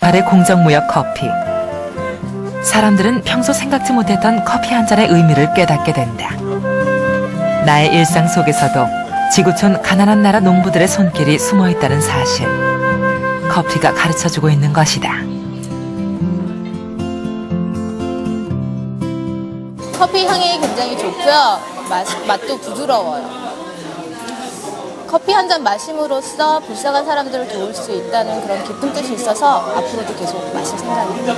18회 공정무역 커피. 사람들은 평소 생각지 못했던 커피 한 잔의 의미를 깨닫게 된다. 나의 일상 속에서도 지구촌 가난한 나라 농부들의 손길이 숨어 있다는 사실. 커피가 가르쳐주고 있는 것이다. 커피 향이 굉장히 좋고요. 맛도 부드러워요. 커피 한 잔 마심으로써 불쌍한 사람들을 도울 수 있다는 그런 깊은 뜻이 있어서 앞으로도 계속 마실 생각입니다.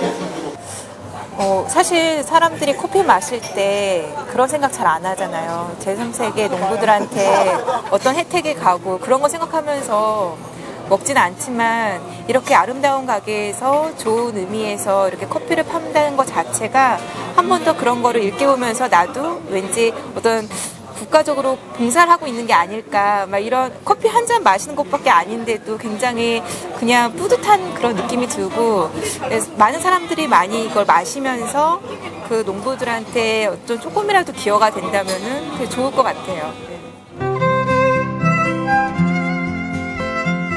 사실 사람들이 커피 마실 때 그런 생각 잘 안 하잖아요. 제3세계 농부들한테 어떤 혜택이 가고 그런 거 생각하면서 먹진 않지만 이렇게 아름다운 가게에서 좋은 의미에서 이렇게 커피를 판다는 것 자체가 한 번 더 그런 거를 일깨우면서 나도 왠지 어떤 국가적으로 봉사를 하고 있는 게 아닐까, 막 이런 커피 한 잔 마시는 것밖에 아닌데도 굉장히 그냥 뿌듯한 그런 느낌이 들고, 많은 사람들이 많이 이걸 마시면서 그 농부들한테 어떤 조금이라도 기여가 된다면은 되게 좋을 것 같아요.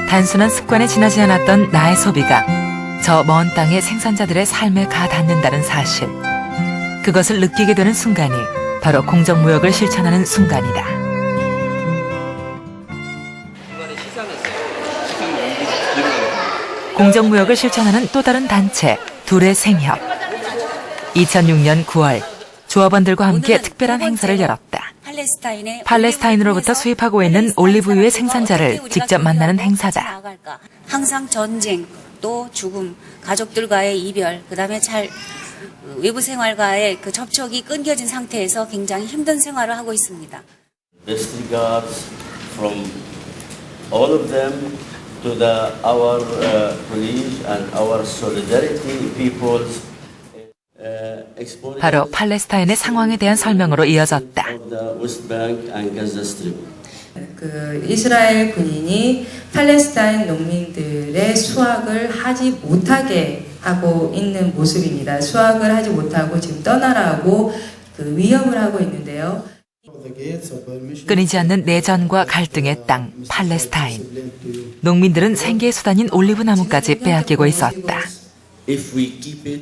단순한 습관에 지나지 않았던 나의 소비가 저 먼 땅의 생산자들의 삶에 가 닿는다는 사실. 그것을 느끼게 되는 순간이 바로 공정무역을 실천하는 순간이다. 공정무역을 실천하는 또 다른 단체, 둘의 생협. 2006년 9월, 조합원들과 함께 특별한 행사를 열었다. 팔레스타인으로부터 수입하고 있는 올리브유의 생산자를 직접 만나는 행사다. 항상 전쟁, 또 죽음, 가족들과의 이별, 그다음에 외부 생활과의 그 접촉이 끊겨진 상태에서 굉장히 힘든 생활을 하고 있습니다. Best regards from all of them to our police and our solidarity peoples. 바로 팔레스타인의 상황에 대한 설명으로 이어졌다. 이스라엘 군인이 팔레스타인 농민들의 수확을 하지 못하게 하고 있는 모습입니다. 수확을 하지 못하고 지금 떠나라고 위협을 하고 있는데요. 끊이지 않는 내전과 갈등의 땅, 팔레스타인. 농민들은 생계의 수단인 올리브 나무까지 빼앗기고 있었다.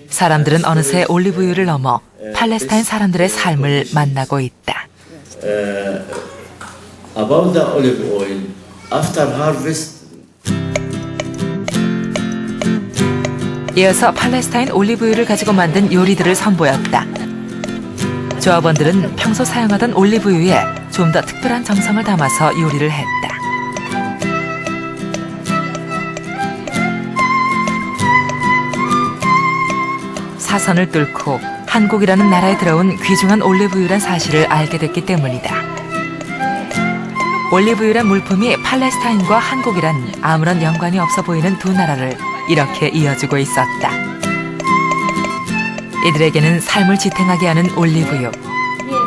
사람들은 어느새 올리브유를 넘어 팔레스타인 사람들의 삶을 만나고 있다. About the olive oil, after harvest. 이어서 팔레스타인 올리브유를 가지고 만든 요리들을 선보였다. 조합원들은 평소 사용하던 올리브유에 좀 더 특별한 정성을 담아서 요리를 했다. 사선을 뚫고 한국이라는 나라에 들어온 귀중한 올리브유란 사실을 알게 됐기 때문이다. 올리브유란 물품이 팔레스타인과 한국이란 아무런 연관이 없어 보이는 두 나라를 이렇게 이어주고 있었다. 이들에게는 삶을 지탱하게 하는 올리브유.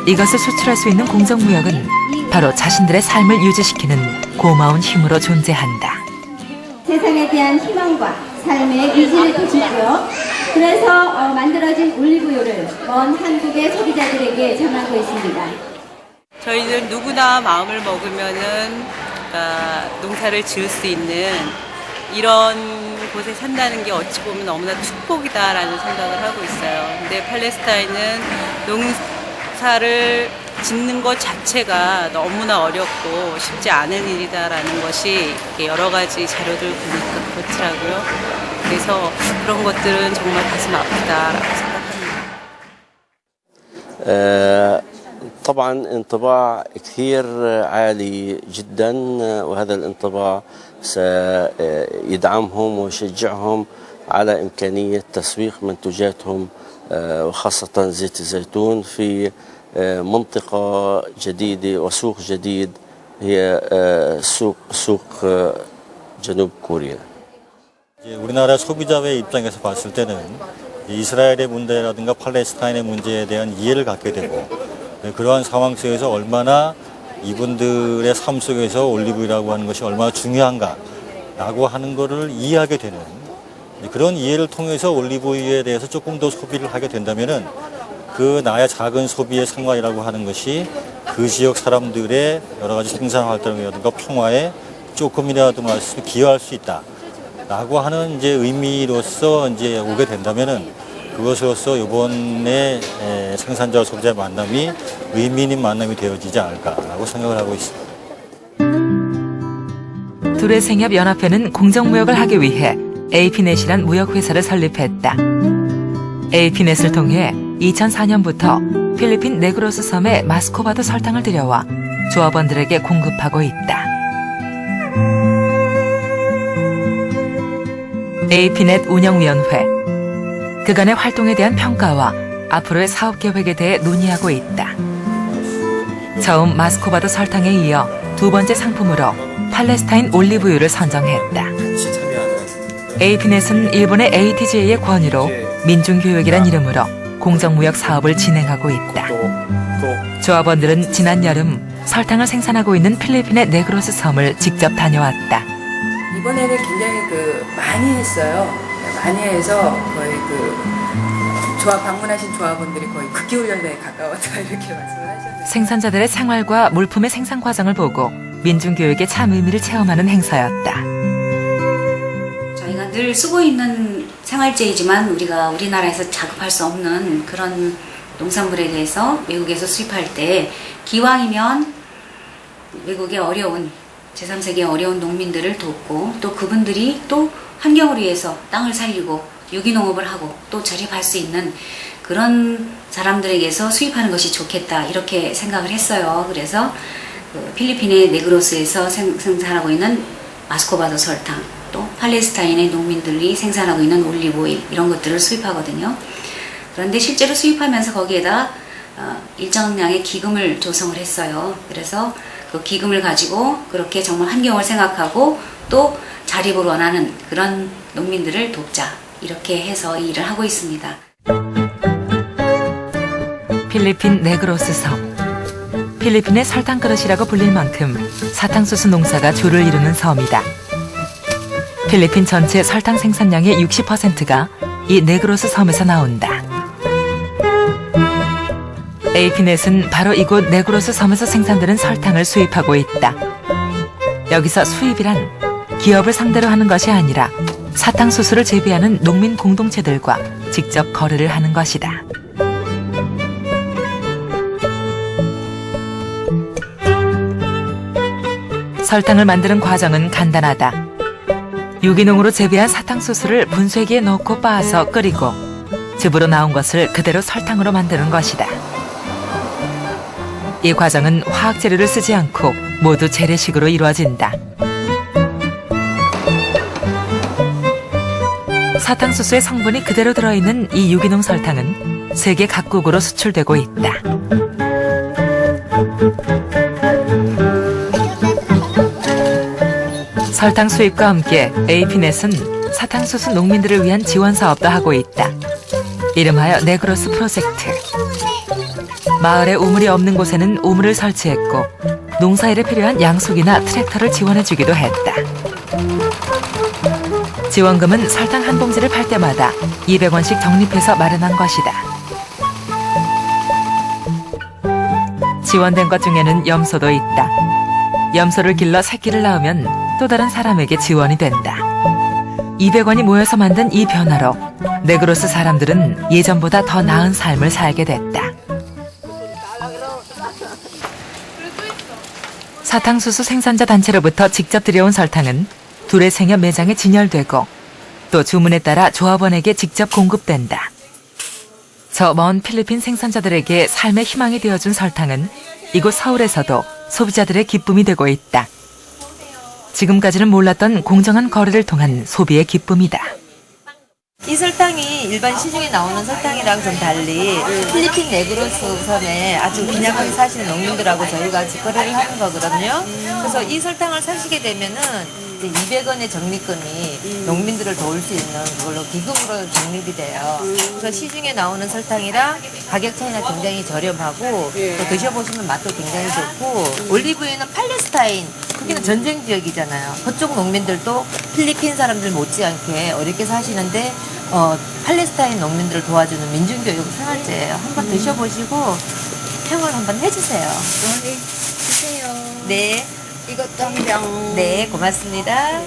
이것을 수출할 수 있는 공정무역은 바로 자신들의 삶을 유지시키는 고마운 힘으로 존재한다. 세상에 대한 희망과 삶의 의지를 주시고요. 그래서 만들어진 올리브유를 먼 한국의 소비자들에게 전하고 있습니다. 저희는 누구나 마음을 먹으면은 농사를 지을 수 있는 이런 곳에 산다는 게 어찌 보면 너무나 축복이다라는 생각을 하고 있어요. 근데 팔레스타인은 농사를 짓는 것 자체가 너무나 어렵고 쉽지 않은 일이다라는 것이 여러 가지 자료들 보니까 그렇더라고요. 그래서 그런 것들은 정말 가슴 아프다라고 생각합니다. طبعا انطباع كثير عالي جدا وهذا الانطباع سيدعمهم ويشجعهم على إمكانية تسويق منتجاتهم وخاصة زيت الزيتون في منطقة جديدة وسوق جديد هي سوق جنوب كوريا. 우리나라 소비자의 입장에서 봤을 때는 이스라엘의 문제라든가 팔레스타인의 문제에 대한 이해를 갖게 되고 그러한 상황 속에서 얼마나 이분들의 삶 속에서 올리브유라고 하는 것이 얼마나 중요한가라고 하는 것을 이해하게 되는 그런 이해를 통해서 올리브유에 대해서 조금 더 소비를 하게 된다면은 그 나의 작은 소비의 상관이라고 하는 것이 그 지역 사람들의 여러 가지 생산 활동이라든가 평화에 조금이라도 기여할 수 있다. 라고 하는 이제 의미로서 이제 오게 된다면은 그것으로서 이번에 생산자와 소비자의 만남이 의미 있는 만남이 되어지지 않을까라고 생각을 하고 있습니다. 둘의 생협연합회는 공정무역을 하기 위해 AP넷이란 무역회사를 설립했다. AP넷을 통해 2004년부터 필리핀 네그로스 섬에 마스코바도 설탕을 들여와 조합원들에게 공급하고 있다. AP넷 운영위원회, 그간의 활동에 대한 평가와 앞으로의 사업 계획에 대해 논의하고 있다. 처음 마스코바도 설탕에 이어 두 번째 상품으로 팔레스타인 올리브유를 선정했다. AP넷은 일본의 ATJ의 권유로 민중교육이란 이름으로 공정무역 사업을 진행하고 있다. 조합원들은 지난 여름 설탕을 생산하고 있는 필리핀의 네그로스 섬을 직접 다녀왔다. 이번에는 굉장히 많이 했어요. 많이 해서 거의 조합 방문하신 조합원들이 거의 극기훈련에 가까웠다 이렇게 말씀을 하셨는데 생산자들의 생활과 물품의 생산 과정을 보고 민중교육의 참 의미를 체험하는 행사였다. 저희가 늘 쓰고 있는 생활재이지만 우리가 우리나라에서 자급할 수 없는 그런 농산물에 대해서 외국에서 수입할 때 기왕이면 외국의 어려운 제3세계의 어려운 농민들을 돕고 또 그분들이 또 환경을 위해서 땅을 살리고 유기농업을 하고 또 자립할 수 있는 그런 사람들에게서 수입하는 것이 좋겠다 이렇게 생각을 했어요. 그래서 필리핀의 네그로스에서 생산하고 있는 마스코바도 설탕 또 팔레스타인의 농민들이 생산하고 있는 올리브오일 이런 것들을 수입하거든요. 그런데 실제로 수입하면서 거기에다 일정량의 기금을 조성을 했어요. 그래서 그 기금을 가지고 그렇게 정말 환경을 생각하고 또 자립을 원하는 그런 농민들을 돕자 이렇게 해서 이 일을 하고 있습니다. 필리핀 네그로스 섬. 필리핀의 설탕 그릇이라고 불릴 만큼 사탕수수 농사가 주를 이루는 섬이다. 필리핀 전체 설탕 생산량의 60%가 이 네그로스 섬에서 나온다. AP넷은 바로 이곳 네그로스 섬에서 생산되는 설탕을 수입하고 있다. 여기서 수입이란 기업을 상대로 하는 것이 아니라 사탕수수를 재배하는 농민 공동체들과 직접 거래를 하는 것이다. 설탕을 만드는 과정은 간단하다. 유기농으로 재배한 사탕수수를 분쇄기에 넣고 빻아서 끓이고 즙으로 나온 것을 그대로 설탕으로 만드는 것이다. 이 과정은 화학 재료를 쓰지 않고 모두 재래식으로 이루어진다. 사탕수수의 성분이 그대로 들어있는 이 유기농 설탕은 세계 각국으로 수출되고 있다. 설탕 수입과 함께 AP넷은 사탕수수 농민들을 위한 지원 사업도 하고 있다. 이름하여 네그로스 프로젝트. 마을에 우물이 없는 곳에는 우물을 설치했고 농사일에 필요한 양속이나 트랙터를 지원해주기도 했다. 지원금은 설탕 한 봉지를 팔 때마다 200원씩 적립해서 마련한 것이다. 지원된 것 중에는 염소도 있다. 염소를 길러 새끼를 낳으면 또 다른 사람에게 지원이 된다. 200원이 모여서 만든 이 변화로 네그로스 사람들은 예전보다 더 나은 삶을 살게 됐다. 사탕수수 생산자 단체로부터 직접 들여온 설탕은 둘의 생협 매장에 진열되고 또 주문에 따라 조합원에게 직접 공급된다. 저 먼 필리핀 생산자들에게 삶의 희망이 되어준 설탕은 이곳 서울에서도 소비자들의 기쁨이 되고 있다. 지금까지는 몰랐던 공정한 거래를 통한 소비의 기쁨이다. 이 설탕이 일반 시중에 나오는 설탕이랑 좀 달리 필리핀 네그로스 섬에 아주 빈약하게 사시는 농민들하고 저희가 직거래를 하는 거거든요. 그래서 이 설탕을 사시게 되면은 이제 200원의 적립금이 농민들을 도울 수 있는 그걸로 기금으로 적립이 돼요. 그래서 시중에 나오는 설탕이랑 가격 차이가 굉장히 저렴하고 또 드셔보시면 맛도 굉장히 좋고 올리브유는 팔레스타인 거기는 전쟁 지역이잖아요. 그쪽 농민들도 필리핀 사람들 못지않게 어렵게 사시는데 팔레스타인 농민들을 도와주는 민중교육 생활제예요. 한번 드셔보시고 평을 한번 해주세요. 네, 주세요. 네. 이것도 한 병. 네, 고맙습니다.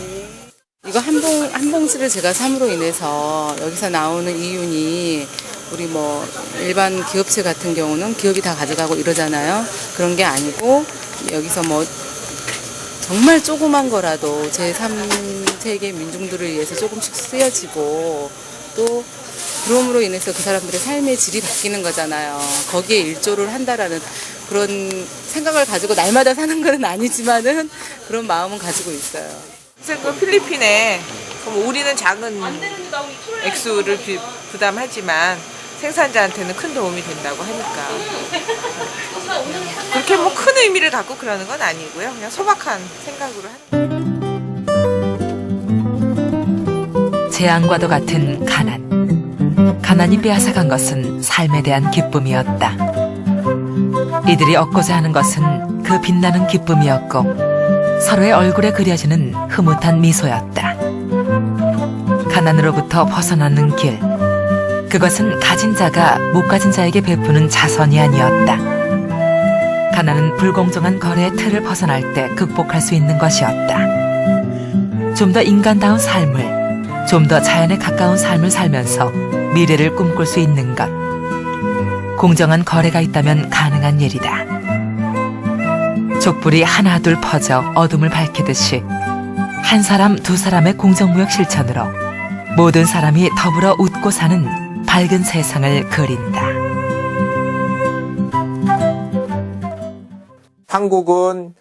이거 한 봉지를 제가 삼으로 인해서 여기서 나오는 이윤이 우리 뭐 일반 기업체 같은 경우는 기업이 다 가져가고 이러잖아요. 그런 게 아니고 여기서 뭐 정말 조그만 거라도 제3세계 민중들을 위해서 조금씩 쓰여지고 또 그럼으로 인해서 그 사람들의 삶의 질이 바뀌는 거잖아요. 거기에 일조를 한다라는 그런 생각을 가지고 날마다 사는 건 아니지만은 그런 마음은 가지고 있어요. 그 필리핀에 우리는 작은 액수를 부담하지만 생산자한테는 큰 도움이 된다고 하니까 그렇게 뭐 큰 의미를 갖고 그러는 건 아니고요. 그냥 소박한 생각으로 하는. 재앙과도 같은 가난. 가난이 빼앗아간 것은 삶에 대한 기쁨이었다. 이들이 얻고자 하는 것은 그 빛나는 기쁨이었고 서로의 얼굴에 그려지는 흐뭇한 미소였다. 가난으로부터 벗어나는 길. 그것은 가진 자가 못 가진 자에게 베푸는 자선이 아니었다. 가난은 불공정한 거래의 틀을 벗어날 때 극복할 수 있는 것이었다. 좀 더 인간다운 삶을, 좀 더 자연에 가까운 삶을 살면서 미래를 꿈꿀 수 있는 것. 공정한 거래가 있다면 가능한 일이다. 촛불이 하나둘 퍼져 어둠을 밝히듯이 한 사람 두 사람의 공정무역 실천으로 모든 사람이 더불어 웃고 사는 밝은 세상을 그린다. 한국은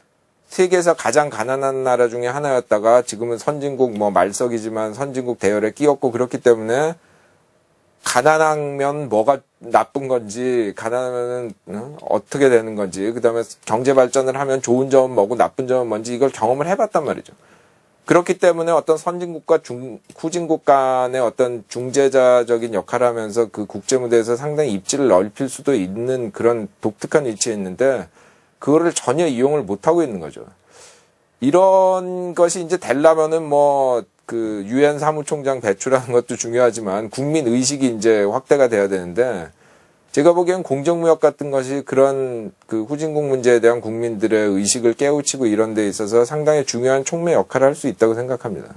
세계에서 가장 가난한 나라 중에 하나였다가 지금은 선진국 말석이지만 선진국 대열에 끼었고 그렇기 때문에 가난하면 뭐가 나쁜 건지 가난하면 어떻게 되는 건지 그다음에 경제 발전을 하면 좋은 점은 뭐고 나쁜 점은 뭔지 이걸 경험을 해봤단 말이죠. 그렇기 때문에 어떤 선진국과 후진국 간의 어떤 중재자적인 역할을 하면서 그 국제무대에서 상당히 입지를 넓힐 수도 있는 그런 독특한 위치에 있는데 그거를 전혀 이용을 못하고 있는 거죠. 이런 것이 이제 되려면은 그 유엔 사무총장 배출하는 것도 중요하지만 국민 의식이 이제 확대가 돼야 되는데 제가 보기엔 공정무역 같은 것이 그런 그 후진국 문제에 대한 국민들의 의식을 깨우치고 이런 데 있어서 상당히 중요한 촉매 역할을 할 수 있다고 생각합니다.